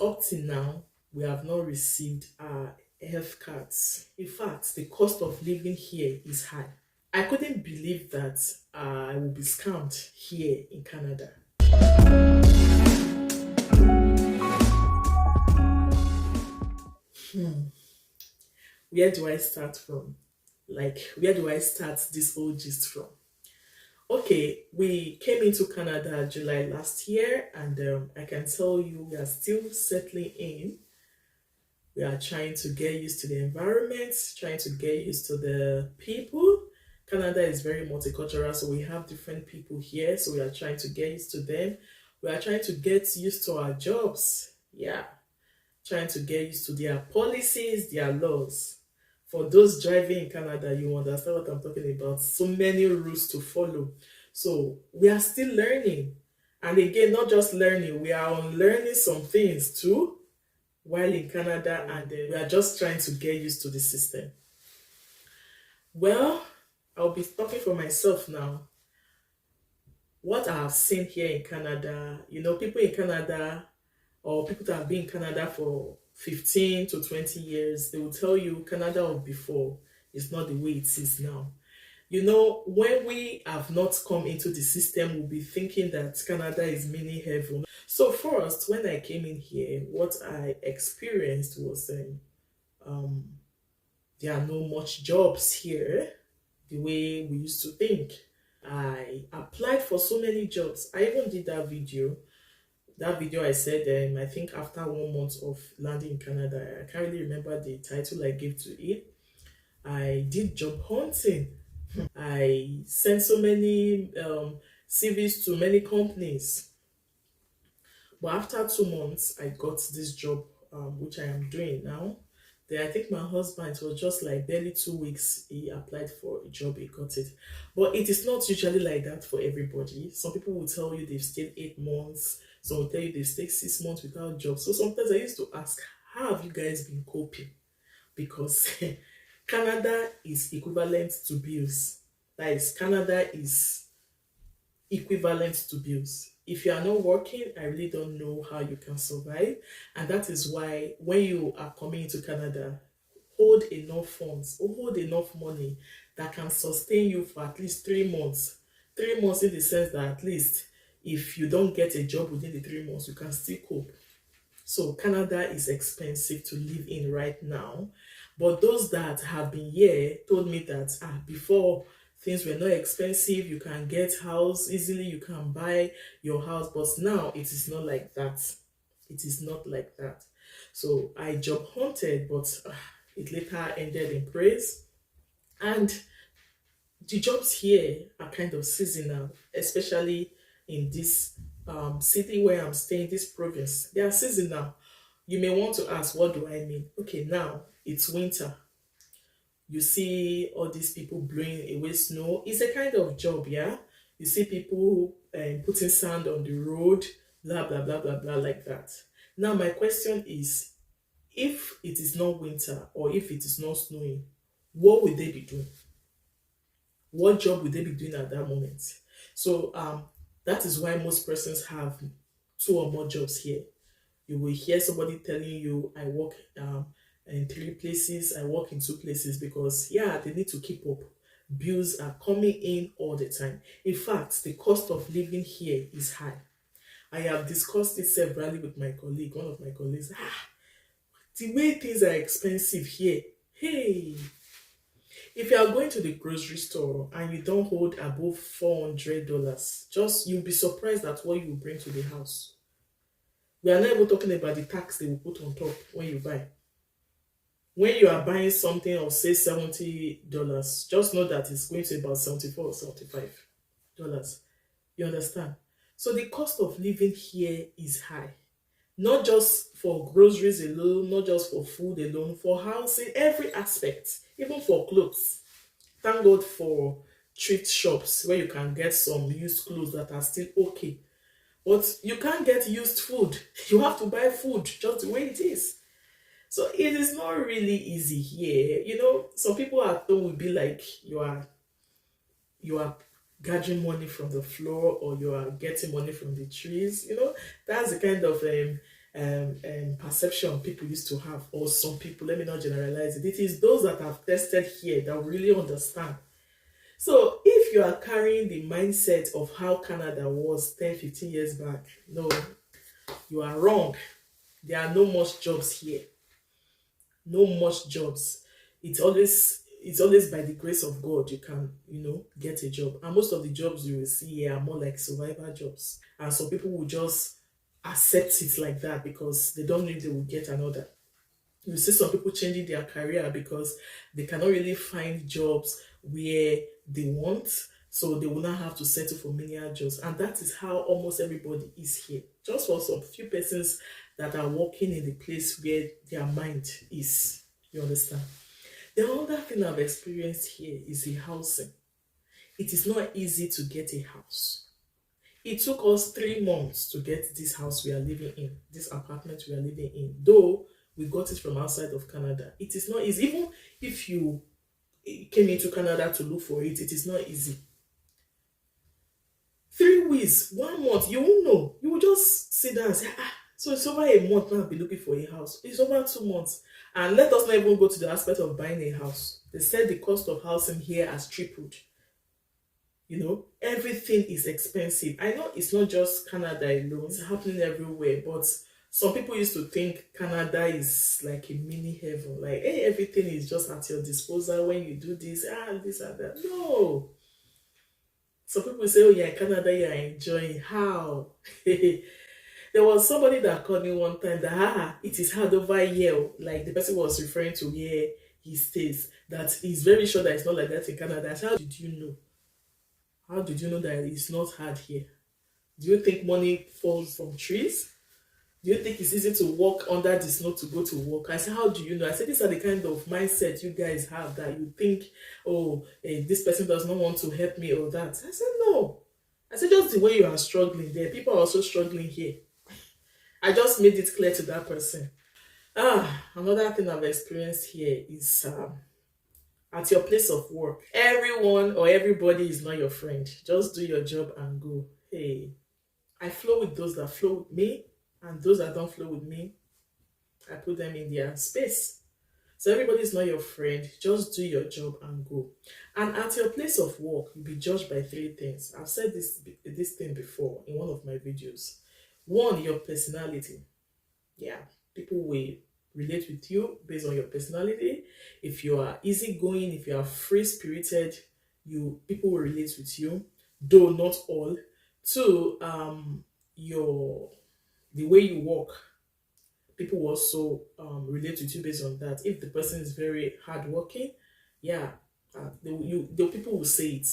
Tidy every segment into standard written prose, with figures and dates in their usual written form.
up till now, we have not received our health cards. In fact, the cost of living here is high. I couldn't believe that I will be scammed here in Canada. Where do I start from? Like, where do I start this whole gist from? Okay, we came into Canada July last year, and I can tell you we are still settling in. We are trying to get used to the environment, trying to get used to the people. Canada is very multicultural, so we have different people here, so we are trying to get used to them. We are trying to get used to our jobs. Yeah, trying to get used to their policies, their laws. For those driving in Canada, you understand what I'm talking about. So many rules to follow. So we are still learning. And again, not just learning, we are unlearning some things too while in Canada, and we are just trying to get used to the system. Well, I'll be talking for myself now. What I have seen here in Canada, people in Canada or people that have been in Canada for 15 to 20 years, they will tell you Canada of before is not the way it is now. When we have not come into the system, we'll be thinking that Canada is mini heaven. So first, when I came in here, what I experienced was there are no much jobs here the way we used to think. I applied for so many jobs. I even did that video. That video I said, I think after 1 month of landing in Canada, I can't really remember the title I gave to it. I did job hunting. I sent so many CVs to many companies. But after 2 months, I got this job, which I am doing now. Then I think my husband, it was just like barely 2 weeks, he applied for a job, he got it. But it is not usually like that for everybody. Some people will tell you they've stayed 8 months. Some will tell you they've stayed 6 months without job. So sometimes I used to ask, how have you guys been coping? Because Canada is equivalent to bills. That is, Canada is equivalent to bills. If you are not working, I really don't know how you can survive. And that is why when you are coming into Canada, hold enough funds or hold enough money that can sustain you for at least 3 months. 3 months in the sense that at least if you don't get a job within the 3 months, you can still cope. So Canada is expensive to live in right now. But those that have been here told me that before things were not expensive, you can get house easily, you can buy your house. But now it is not like that. It is not like that. So I job hunted, but it later ended in praise. And the jobs here are kind of seasonal, especially in this city where I'm staying, this province. They are seasonal. You may want to ask, what do I mean? Okay, now it's winter. You see all these people blowing away snow. It's a kind of job, yeah? You see people putting sand on the road, blah, blah, blah, blah, blah, like that. Now, my question is, if it is not winter or if it is not snowing, what would they be doing? What job would they be doing at that moment? So that is why most persons have 2 or more jobs here. You will hear somebody telling you, I work in 3 places, I work in 2 places, because they need to keep up. Bills are coming in all the time. In fact, the cost of living here is high. I have discussed it severally with my colleague, one of my colleagues. The way things are expensive here, hey, if you are going to the grocery store and you don't hold above $400, just you'll be surprised at what you bring to the house. We are not even talking about the tax they will put on top when you buy. When you are buying something of say $70, just know that it's going to about $74 or $75. You understand? So the cost of living here is high. Not just for groceries alone, not just for food alone, for housing, every aspect, even for clothes. Thank God for thrift shops where you can get some used clothes that are still okay. But you can't get used food. You have to buy food just the way it is. So it is not really easy here. Some people at home will be like, you are gathering money from the floor, or you are getting money from the trees. That's the kind of perception people used to have, or some people, let me not generalize it. It is those that have tested here that really understand. So if you are carrying the mindset of how Canada was 10, 15 years back, no, you are wrong. There are no much jobs here. No much jobs. It's always by the grace of God you can, get a job. And most of the jobs you will see here are more like survival jobs. And some people will just accept it like that because they don't know they will get another. You see some people changing their career because they cannot really find jobs where they want, so they will not have to settle for menial jobs. And that is how almost everybody is here. Just for some few persons that are working in the place where their mind is. You understand? The other thing I've experienced here is the housing. It is not easy to get a house. It took us 3 months to get this house we are living in, this apartment we are living in. Though we got it from outside of Canada, it is not easy. Even if you came into Canada to look for it, it is not easy. 3 weeks, 1 month, you won't know. You will just sit down and say, so it's over a month now I'll be looking for a house. It's over 2 months. And let us not even go to the aspect of buying a house. They said the cost of housing here has tripled. Everything is expensive. I know it's not just Canada alone, it's happening everywhere, but some people used to think Canada is like a mini heaven. Like, hey, everything is just at your disposal when you do this, this and that. No. Some people say, oh yeah, Canada, you are enjoying. How? There was somebody that called me one time that, it is hard over here. Like the person was referring to where he stays. That he's very sure that it's not like that in Canada. I said, how did you know? How did you know that it's not hard here? Do you think money falls from trees? Do you think it's easy to walk under the snow to go to work? I said, how do you know? I said, these are the kind of mindset you guys have, that you think, oh, this person does not want to help me or that. I said, no. I said, just the way you are struggling there, people are also struggling here. I just made it clear to that person. Another thing I've experienced here is at your place of work. Everyone or everybody is not your friend. Just do your job and go. Hey, I flow with those that flow with me, and those that don't flow with me, I put them in their space. So everybody is not your friend. Just do your job and go. And at your place of work, you'll be judged by 3 things. I've said this thing before in one of my videos. 1, your personality. Yeah, people will relate with you based on your personality. If you are easygoing, if you are free-spirited, people will relate with you, though not all. 2, the way you walk, people will also relate with you based on that. If the person is very hardworking, the people will say it.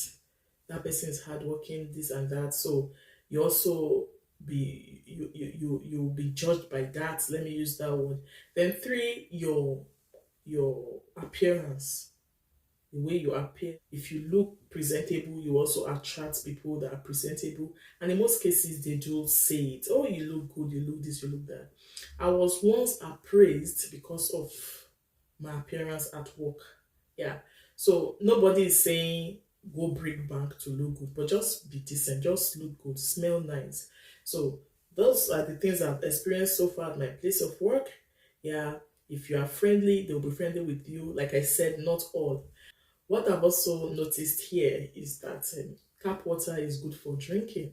That person is hardworking, this and that. So you also you'll be judged by that. Let me use that word. Then 3, your appearance, the way you appear. If you look presentable, you also attract people that are presentable. And in most cases, they do say it. Oh, you look good, you look this, you look that. I was once appraised because of my appearance at work. Yeah. So nobody is saying go bring bank to look good, but just be decent, just look good, smell nice. So those are the things I've experienced so far at my place of work. Yeah, if you are friendly, they'll be friendly with you. Like I said, not all. What I've also noticed here is that tap water is good for drinking.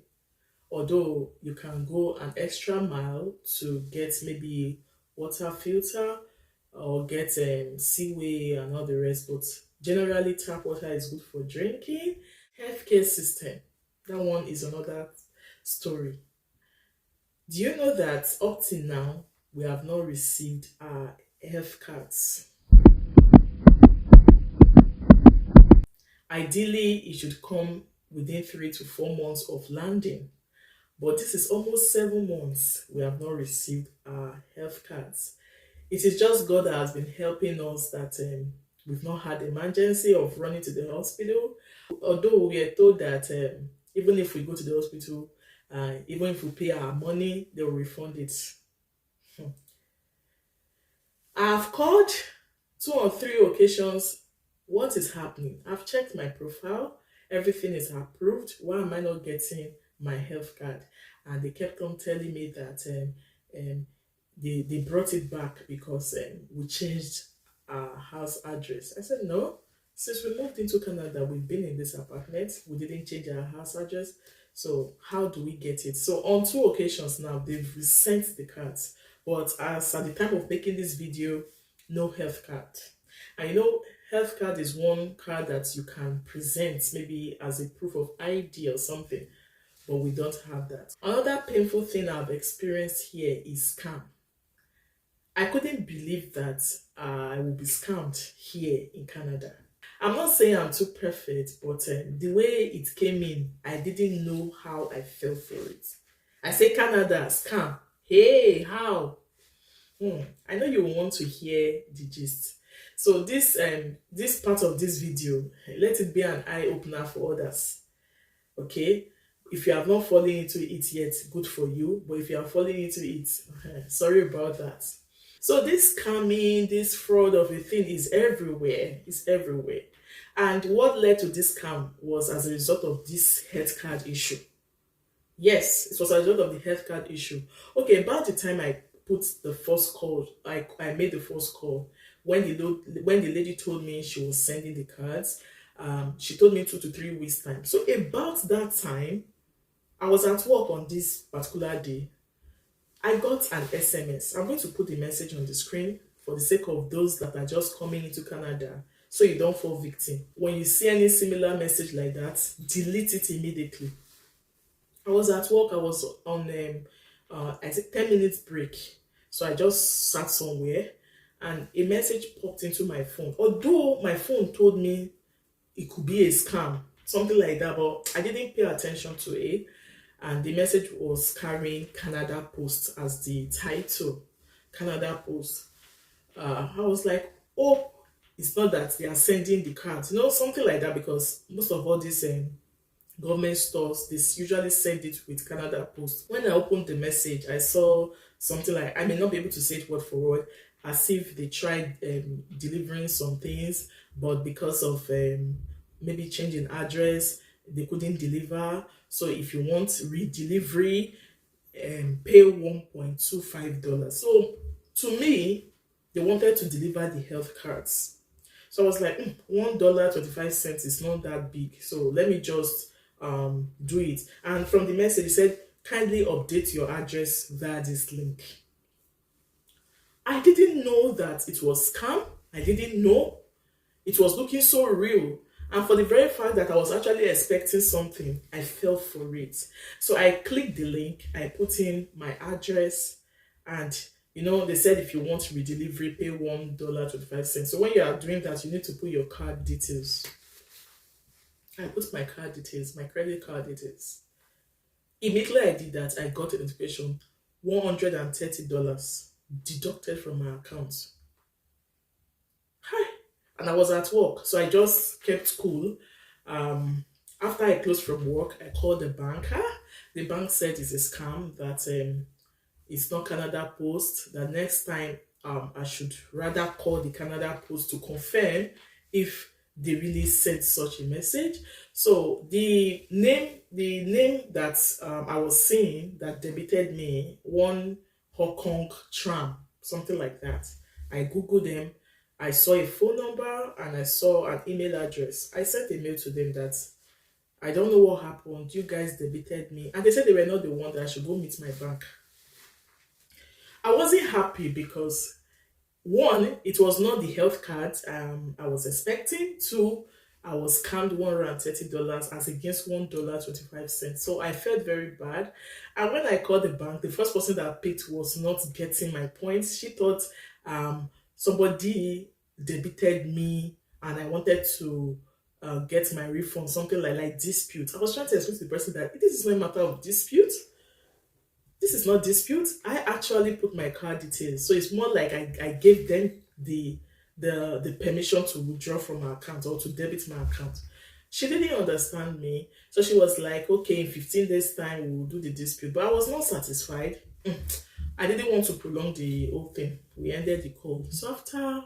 Although you can go an extra mile to get maybe water filter or get seaway and all the rest, but generally tap water is good for drinking. Healthcare system, that one is another story. Do you know that up till now we have not received our health cards? Ideally, it should come within 3 to 4 months of landing. But this is almost 7 months we have not received our health cards. It is just God that has been helping us that we've not had emergency of running to the hospital. Although we are told that even if we go to the hospital, even if we pay our money, they will refund it. I've called 2 or 3 occasions. What is happening? I've checked my profile. Everything is approved. Why am I not getting my health card? And they kept on telling me that they brought it back because we changed our house address. I said, no, since we moved into Canada, we've been in this apartment. We didn't change our house address. So how do we get it? So on 2 occasions now, they've resent the cards. But as at the time of making this video, no health card. And health card is one card that you can present maybe as a proof of ID or something. But we don't have that. Another painful thing I've experienced here is scam. I couldn't believe that I will be scammed here in Canada. I'm not saying I'm too perfect, but the way it came in, I didn't know how I fell for it. I say Canada, scam. Hey, how? I know you want to hear the gist. So this part of this video, let it be an eye-opener for others. Okay? If you have not fallen into it yet, good for you. But if you are falling into it, sorry about that. So this scamming, this fraud of a thing is everywhere. It's everywhere. And what led to this scam was as a result of this health card issue. Yes, it was as a result of the health card issue. Okay, about the time I put the first call, I made the first call, when the lady told me she was sending the cards, she told me 2 to 3 weeks time. So about that time, I was at work on this particular day. I got an SMS. I'm going to put the message on the screen for the sake of those that are just coming into Canada, so you don't fall victim. When you see any similar message like that, delete it immediately. I was at work. I was on I think 10 minutes break. So I just sat somewhere and a message popped into my phone. Although my phone told me it could be a scam, something like that, but I didn't pay attention to it. And the message was carrying Canada Post as the title. Canada Post. I was like, oh, it's not that they are sending the cards. Something like that, because most of all these government stores, they usually send it with Canada Post. When I opened the message, I saw something like, I may not be able to say it word for word, as if they tried delivering some things, but because of maybe changing address, they couldn't deliver. So if you want redelivery, pay $1.25. So to me, they wanted to deliver the health cards. So I was like, $1.25 is not that big. So let me just do it. And from the message, it said, kindly update your address via this link. I didn't know that it was scam. I didn't know. It was looking so real. And for the very fact that I was actually expecting something, I fell for it. So I clicked the link, I put in my address, and they said if you want redelivery, pay $1.25. So when you are doing that, you need to put your card details. I put my card details, my credit card details. Immediately I did that, I got a notification, $130 deducted from my account. Hi. And I was at work, so I just kept cool. After I closed from work, I called the bank. The bank said it's a scam, that it's not Canada Post. That next time I should rather call the Canada Post to confirm if they really sent such a message. So the name that I was seeing that debited me, one Hong Kong tram, something like that. I googled them. I saw a phone number and I saw an email address. I sent a mail to them that I don't know what happened. You guys debited me. And they said they were not the one, that I should go meet my bank. I wasn't happy because, one, it was not the health card I was expecting. Two, I was scammed $130 as against $1.25. So I felt very bad. And when I called the bank, the first person that picked was not getting my points. She thought somebody debited me and I wanted to get my refund, something like dispute. I was trying to explain to the person that this is not a matter of dispute. This is not dispute. I actually put my card details. So it's more like I gave them the permission to withdraw from my account or to debit my account. She didn't understand me. So she was like, okay, in 15 days time, we will do the dispute. But I was not satisfied. I didn't want to prolong the whole thing. We ended the call. So after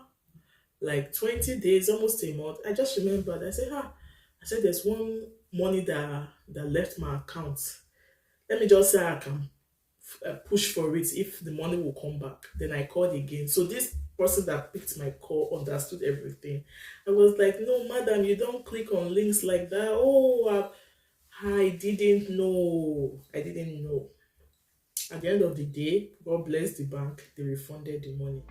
like 20 days, almost a month, I just remembered. I said, there's one money that left my account. Let me just say I can push for it if the money will come back. Then I called again. So this person that picked my call understood everything. I was like, no, madam, you don't click on links like that. Oh, I didn't know. I didn't know. At the end of the day, God bless the bank. They refunded the money.